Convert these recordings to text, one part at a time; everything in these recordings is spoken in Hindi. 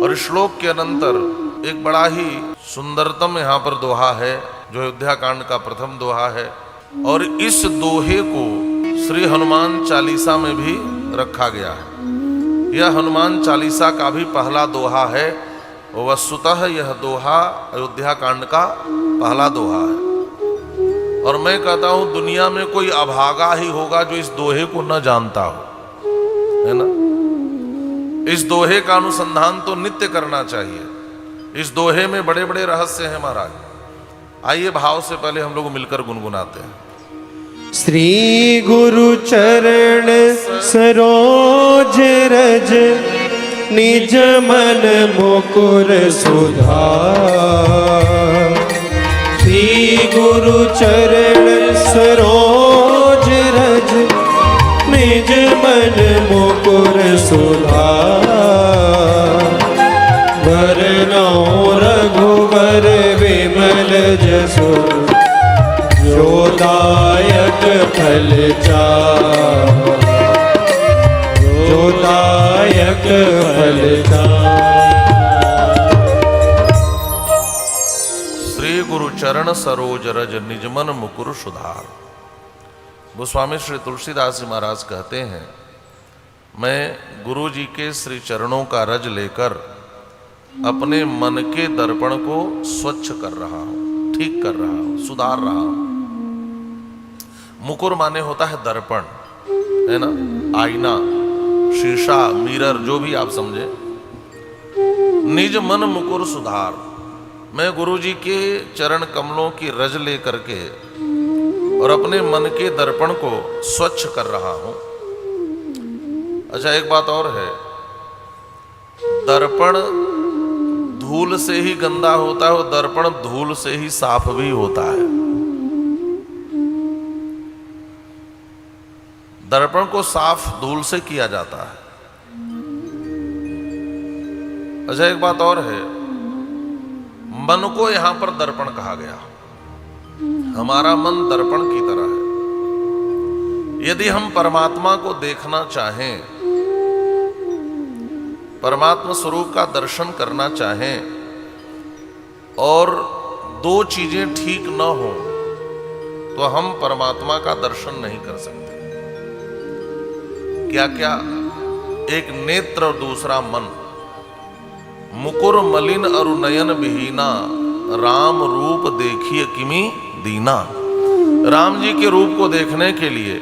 और इस श्लोक के अनंतर एक बड़ा ही सुंदरतम यहाँ पर दोहा है, जो अयोध्या कांड का प्रथम दोहा है। और इस दोहे को श्री हनुमान चालीसा में भी रखा गया है। यह हनुमान चालीसा का भी पहला दोहा है। वस्तुतः यह दोहा अयोध्या कांड का पहला दोहा है। और मैं कहता हूं दुनिया में कोई अभागा ही होगा जो इस दोहे को न जानता हो, है ना। इस दोहे का अनुसंधान तो नित्य करना चाहिए। इस दोहे में बड़े बड़े रहस्य हैं महाराज। आइए भाव से पहले हम लोग मिलकर गुनगुनाते हैं। श्री गुरु चरण सरोज रज निज मन मुकुर सुधार। श्री गुरु चरण सरोज रज निज मन मुकुर सुधार। वरनौ रघुवर विमल जसु जो दायक फल चार। जो दायक फल चार। श्री गुरु चरण सरोज रज निजमन मुकुर सुधार। गोस्वामी श्री तुलसीदास जी महाराज कहते हैं, मैं गुरु जी के श्री चरणों का रज लेकर अपने मन के दर्पण को स्वच्छ कर रहा हूं, ठीक कर रहा हूं, सुधार रहा हूं। मुकुर माने होता है दर्पण, है ना, आईना, शीशा, मिरर, जो भी आप समझे। निज मन मुकुर सुधार। मैं गुरु जी के चरण कमलों की रज ले करके और अपने मन के दर्पण को स्वच्छ कर रहा हूं। अच्छा, एक बात और है, दर्पण धूल से ही गंदा होता है और दर्पण धूल से ही साफ भी होता है। दर्पण को साफ धूल से किया जाता है। अच्छा, एक बात और है, मन को यहां पर दर्पण कहा गया। हमारा मन दर्पण की तरह है। यदि हम परमात्मा को देखना चाहें, परमात्मा स्वरूप का दर्शन करना चाहें और दो चीजें ठीक न हो तो हम परमात्मा का दर्शन नहीं कर सकते। क्या क्या? एक नेत्र और दूसरा मन। मुकुर मलिन अरु नयन विहीना, राम रूप देखिए किमी दीना। राम जी के रूप को देखने के लिए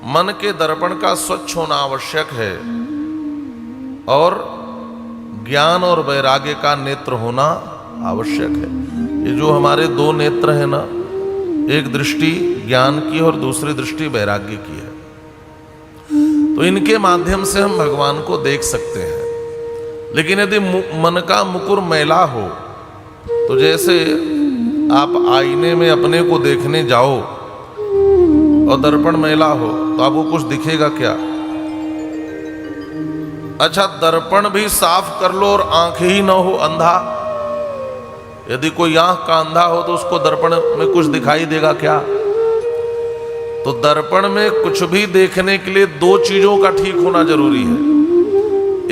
मन के दर्पण का स्वच्छ होना आवश्यक है और ज्ञान और वैराग्य का नेत्र होना आवश्यक है। ये जो हमारे दो नेत्र हैं ना, एक दृष्टि ज्ञान की और दूसरी दृष्टि वैराग्य की है, तो इनके माध्यम से हम भगवान को देख सकते हैं। लेकिन यदि मन का मुकुर मैला हो, तो जैसे आप आईने में अपने को देखने जाओ और दर्पण मैला हो तो आपको कुछ दिखेगा क्या? अच्छा, दर्पण भी साफ कर लो और आंख ही ना हो, अंधा। यदि कोई आंख का अंधा हो तो उसको दर्पण में कुछ दिखाई देगा क्या? तो दर्पण में कुछ भी देखने के लिए दो चीजों का ठीक होना जरूरी है।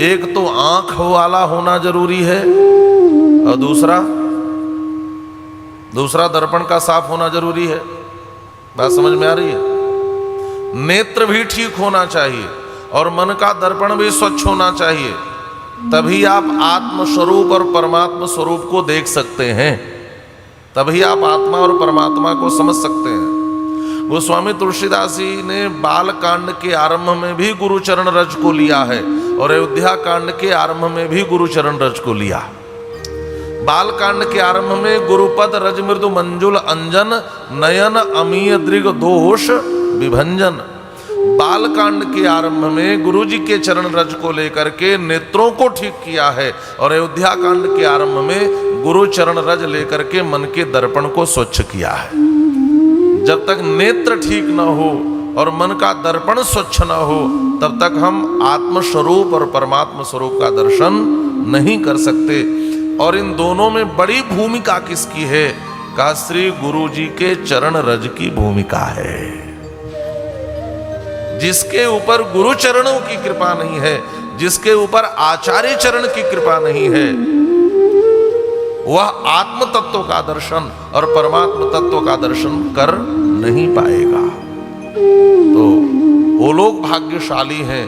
एक तो आंख वाला होना जरूरी है और दूसरा दर्पण का साफ होना जरूरी है। बात समझ में आ रही है? नेत्र भी ठीक होना चाहिए और मन का दर्पण भी स्वच्छ होना चाहिए, तभी आप आत्म स्वरूप और परमात्मा स्वरूप को देख सकते हैं। तभी आप आत्मा और परमात्मा को समझ सकते हैं। गोस्वामी तुलसीदास जी ने बाल कांड के आरंभ में भी गुरु चरण रज को लिया है और अयोध्या कांड के आरंभ में भी गुरु चरण रज को लिया। बाल कांड के आरंभ में गुरुपद रज मृदु मंजुल अंजन, नयन अमीय दृग दोष विभंजन। बाल कांड के आरंभ में गुरु जी के चरण रज को लेकर के नेत्रों को ठीक किया है और अयोध्या कांड के आरंभ में गुरु चरण रज लेकर के मन के दर्पण को स्वच्छ किया है। जब तक नेत्र ठीक न हो और मन का दर्पण स्वच्छ न हो, तब तक हम आत्म स्वरूप और परमात्मा स्वरूप का दर्शन नहीं कर सकते। और इन दोनों में बड़ी भूमिका किसकी है? कहा श्री गुरु जी के चरण रज की भूमिका है। जिसके ऊपर गुरु चरणों की कृपा नहीं है, जिसके ऊपर आचार्य चरण की कृपा नहीं है, वह आत्म तत्व का दर्शन और परमात्म तत्व का दर्शन कर नहीं पाएगा। तो वो लोग भाग्यशाली हैं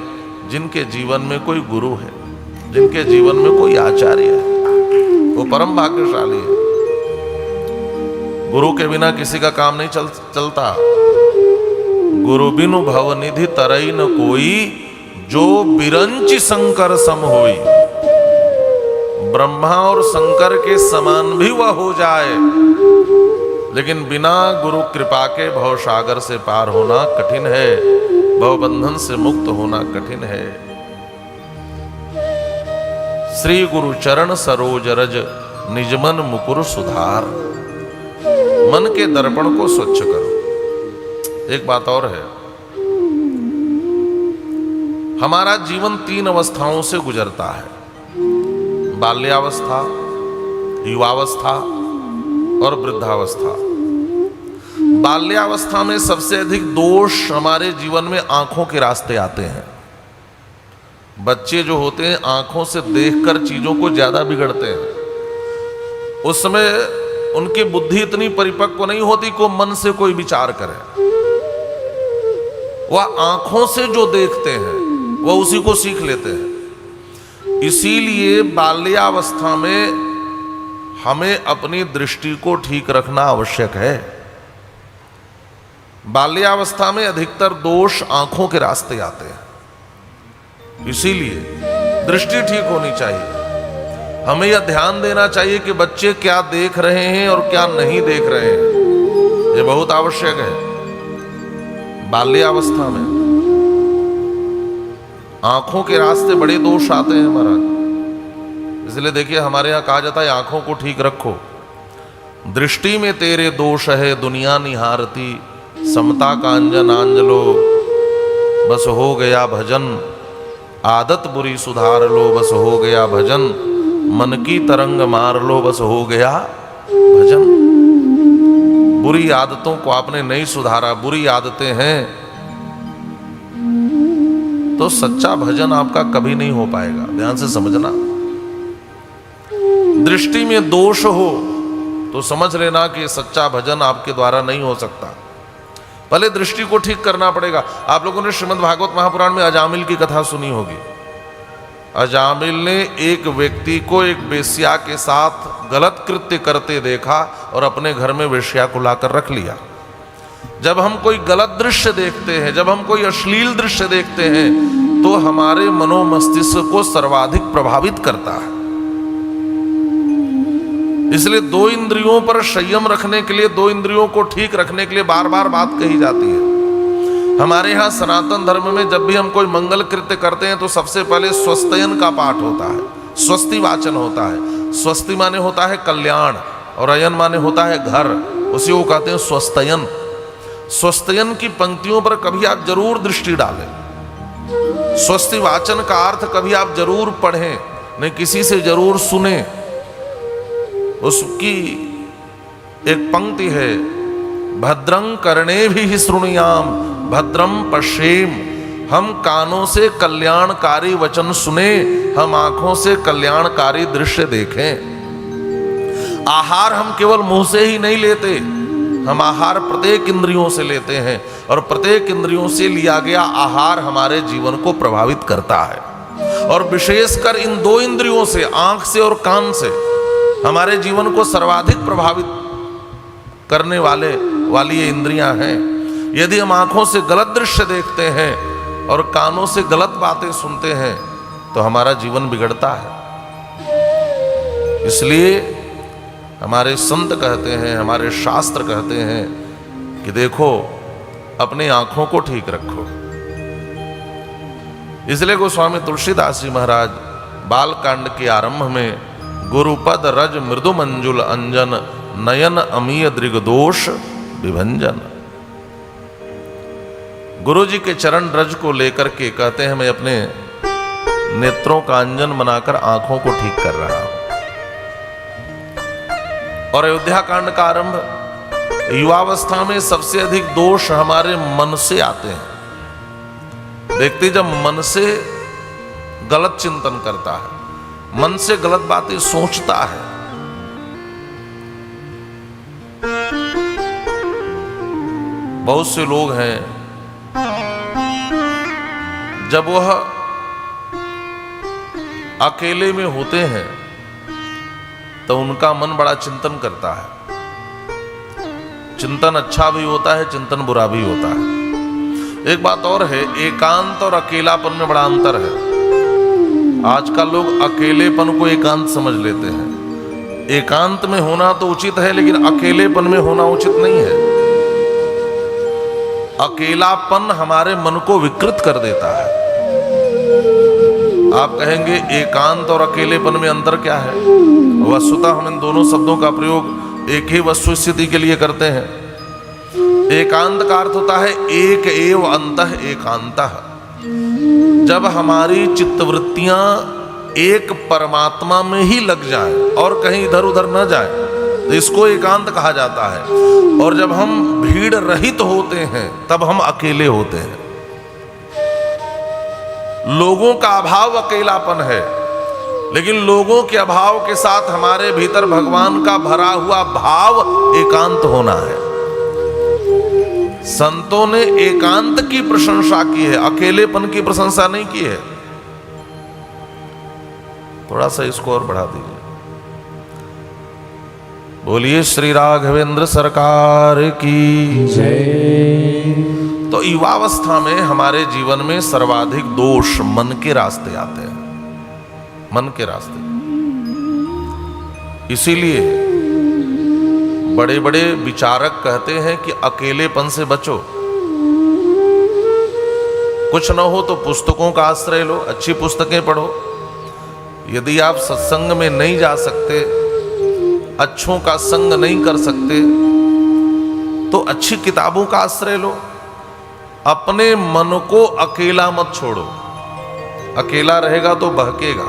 जिनके जीवन में कोई गुरु है, जिनके जीवन में कोई आचार्य है, वो परम भाग्यशाली है। गुरु के बिना किसी का काम नहीं चलता। गुरु बिनु भवनिधि तरई न कोई, जो बिरंचि शंकर सम होई। ब्रह्मा और शंकर के समान भी वह हो जाए, लेकिन बिना गुरु कृपा के भव सागर से पार होना कठिन है, भव बंधन से मुक्त होना कठिन है। श्री गुरु चरण सरोज रज, निज मन मुकुर सुधार। मन के दर्पण को स्वच्छ करो। एक बात और है, हमारा जीवन 3 अवस्थाओं से गुजरता है, बाल्यावस्था, युवावस्था और वृद्धावस्था। बाल्यावस्था में सबसे अधिक दोष हमारे जीवन में आंखों के रास्ते आते हैं। बच्चे जो होते हैं आंखों से देखकर चीजों को ज्यादा बिगड़ते हैं। उस समय उनकी बुद्धि इतनी परिपक्व नहीं होती को मन से कोई विचार करे। वह आंखों से जो देखते हैं वह उसी को सीख लेते हैं। इसीलिए बाल्यावस्था में हमें अपनी दृष्टि को ठीक रखना आवश्यक है। बाल्यावस्था में अधिकतर दोष आंखों के रास्ते आते हैं, इसीलिए दृष्टि ठीक होनी चाहिए। हमें यह ध्यान देना चाहिए कि बच्चे क्या देख रहे हैं और क्या नहीं देख रहे हैं, यह बहुत आवश्यक है। बाल्यावस्था में आंखों के रास्ते बड़े दोष आते हैं महाराज। इसलिए देखिए हमारे यहां कहा जाता है आंखों को ठीक रखो। दृष्टि में तेरे दोष है दुनिया निहारती, समता कांजन आंजलो बस हो गया भजन। आदत बुरी सुधार लो बस हो गया भजन। मन की तरंग मार लो बस हो गया भजन। बुरी आदतों को आपने नहीं सुधारा, बुरी आदतें हैं, तो सच्चा भजन आपका कभी नहीं हो पाएगा। ध्यान से समझना। दृष्टि में दोष हो तो समझ लेना कि सच्चा भजन आपके द्वारा नहीं हो सकता। पहले दृष्टि को ठीक करना पड़ेगा। आप लोगों ने श्रीमद् भागवत महापुराण में अजामिल की कथा सुनी होगी। अजामिल ने एक व्यक्ति को एक वेश्या के साथ गलत कृत्य करते देखा और अपने घर में वेश्या को लाकर रख लिया। जब हम कोई गलत दृश्य देखते हैं, जब हम कोई अश्लील दृश्य देखते हैं, तो हमारे मनोमस्तिष्क को सर्वाधिक प्रभावित करता है। इसलिए 2 इंद्रियों पर संयम रखने के लिए, 2 इंद्रियों को ठीक रखने के लिए बार बार बात कही जाती है। हमारे यहाँ सनातन धर्म में जब भी हम कोई मंगल कृत्य करते हैं तो सबसे पहले स्वस्त्ययन का पाठ होता है, स्वस्ति वाचन होता है। स्वस्ति माने होता है कल्याण और अयन माने होता है घर, उसी को कहते हैं स्वस्त्ययन। स्वस्त्ययन की पंक्तियों पर कभी आप जरूर दृष्टि डालें। स्वस्ति वाचन का अर्थ कभी आप जरूर पढ़ें, नहीं किसी से जरूर सुने। उसकी एक पंक्ति है, भद्रं कर्णे भी शृणुयाम भद्रम पश्येम। हम कानों से कल्याणकारी वचन सुने, हम आंखों से कल्याणकारी दृश्य देखें। आहार हम केवल मुंह से ही नहीं लेते, हम आहार प्रत्येक इंद्रियों से लेते हैं और प्रत्येक इंद्रियों से लिया गया आहार हमारे जीवन को प्रभावित करता है। और विशेषकर इन 2 इंद्रियों से, आंख से और कान से, हमारे जीवन को सर्वाधिक प्रभावित करने वाली ये इंद्रियां हैं। यदि हम आंखों से गलत दृश्य देखते हैं और कानों से गलत बातें सुनते हैं तो हमारा जीवन बिगड़ता है। इसलिए हमारे संत कहते हैं, हमारे शास्त्र कहते हैं कि देखो अपनी आंखों को ठीक रखो। इसलिए गोस्वामी तुलसीदास जी महाराज बालकांड के आरंभ में गुरुपद रज मृदु मंजुल अंजन नयन अमीय दृगदोष विभंजन। गुरु जी के चरण रज को लेकर के कहते हैं मैं अपने नेत्रों का अंजन बनाकर आंखों को ठीक कर रहा हूं। और अयोध्या कांड का आरंभ, युवावस्था में सबसे अधिक दोष हमारे मन से आते हैं। देखते जब मन से गलत चिंतन करता है, मन से गलत बातें सोचता है। बहुत से लोग हैं, जब वह अकेले में होते हैं तो उनका मन बड़ा चिंतन करता है। चिंतन अच्छा भी होता है, चिंतन बुरा भी होता है। एक बात और है, एकांत और अकेलापन में बड़ा अंतर है। आजकल लोग अकेलेपन को एकांत समझ लेते हैं। एकांत में होना तो उचित है, लेकिन अकेलेपन में होना उचित नहीं है। अकेलापन हमारे मन को विकृत कर देता है। आप कहेंगे एकांत और अकेलेपन में अंतर क्या है? वस्तुतः हम इन दोनों शब्दों का प्रयोग एक ही वस्तु स्थिति के लिए करते हैं। एकांत का अर्थ होता है एक एव अंतः एकांतः। जब हमारी चित्तवृत्तियां एक परमात्मा में ही लग जाएं और कहीं इधर उधर न जाएं, तो इसको एकांत कहा जाता है। और जब हम भीड़ रहित होते हैं तब हम अकेले होते हैं। लोगों का अभाव अकेलापन है, लेकिन लोगों के अभाव के साथ हमारे भीतर भगवान का भरा हुआ भाव एकांत होना है। संतों ने एकांत की प्रशंसा की है, अकेलेपन की प्रशंसा नहीं की है। थोड़ा सा इसको और बढ़ा दीजिए। बोलिए श्री राघवेंद्र सरकार की जय। तो युवावस्था में हमारे जीवन में सर्वाधिक दोष मन के रास्ते आते हैं, मन के रास्ते। इसीलिए बड़े बड़े विचारक कहते हैं कि अकेलेपन से बचो। कुछ न हो तो पुस्तकों का आश्रय लो, अच्छी पुस्तकें पढ़ो। यदि आप सत्संग में नहीं जा सकते, अच्छों का संग नहीं कर सकते, तो अच्छी किताबों का आश्रय लो। अपने मन को अकेला मत छोड़ो। अकेला रहेगा तो बहकेगा।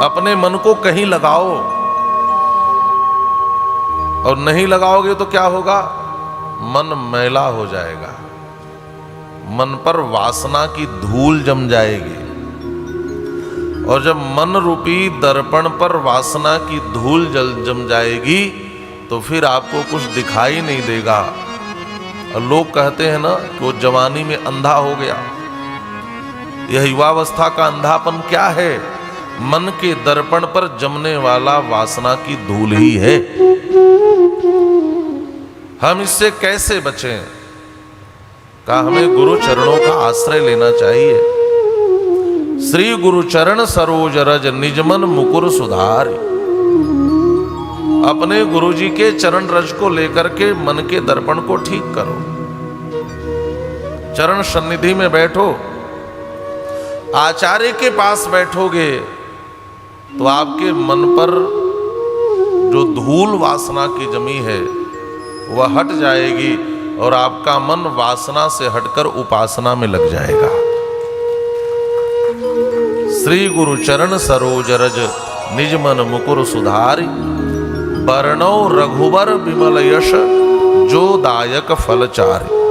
अपने मन को कहीं लगाओ, और नहीं लगाओगे तो क्या होगा? मन मैला हो जाएगा, मन पर वासना की धूल जम जाएगी। और जब मन रूपी दर्पण पर वासना की धूल जम जाएगी तो फिर आपको कुछ दिखाई नहीं देगा। और लोग कहते हैं ना कि वो जवानी में अंधा हो गया। यह युवावस्था का अंधापन क्या है? मन के दर्पण पर जमने वाला वासना की धूल ही है। हम इससे कैसे बचें? का हमें गुरु चरणों का आश्रय लेना चाहिए। श्री गुरु चरण सरोज रज निजमन मुकुर सुधारी। अपने गुरु जी के चरण रज को लेकर के मन के दर्पण को ठीक करो। चरण सन्निधि में बैठो। आचार्य के पास बैठोगे तो आपके मन पर जो धूल वासना की जमी है वह हट जाएगी और आपका मन वासना से हटकर उपासना में लग जाएगा। श्री गुरु चरण सरोज रज निज मन मुकुर सुधारी। बरनौ रघुबर विमल यश जो दायक फलचारी।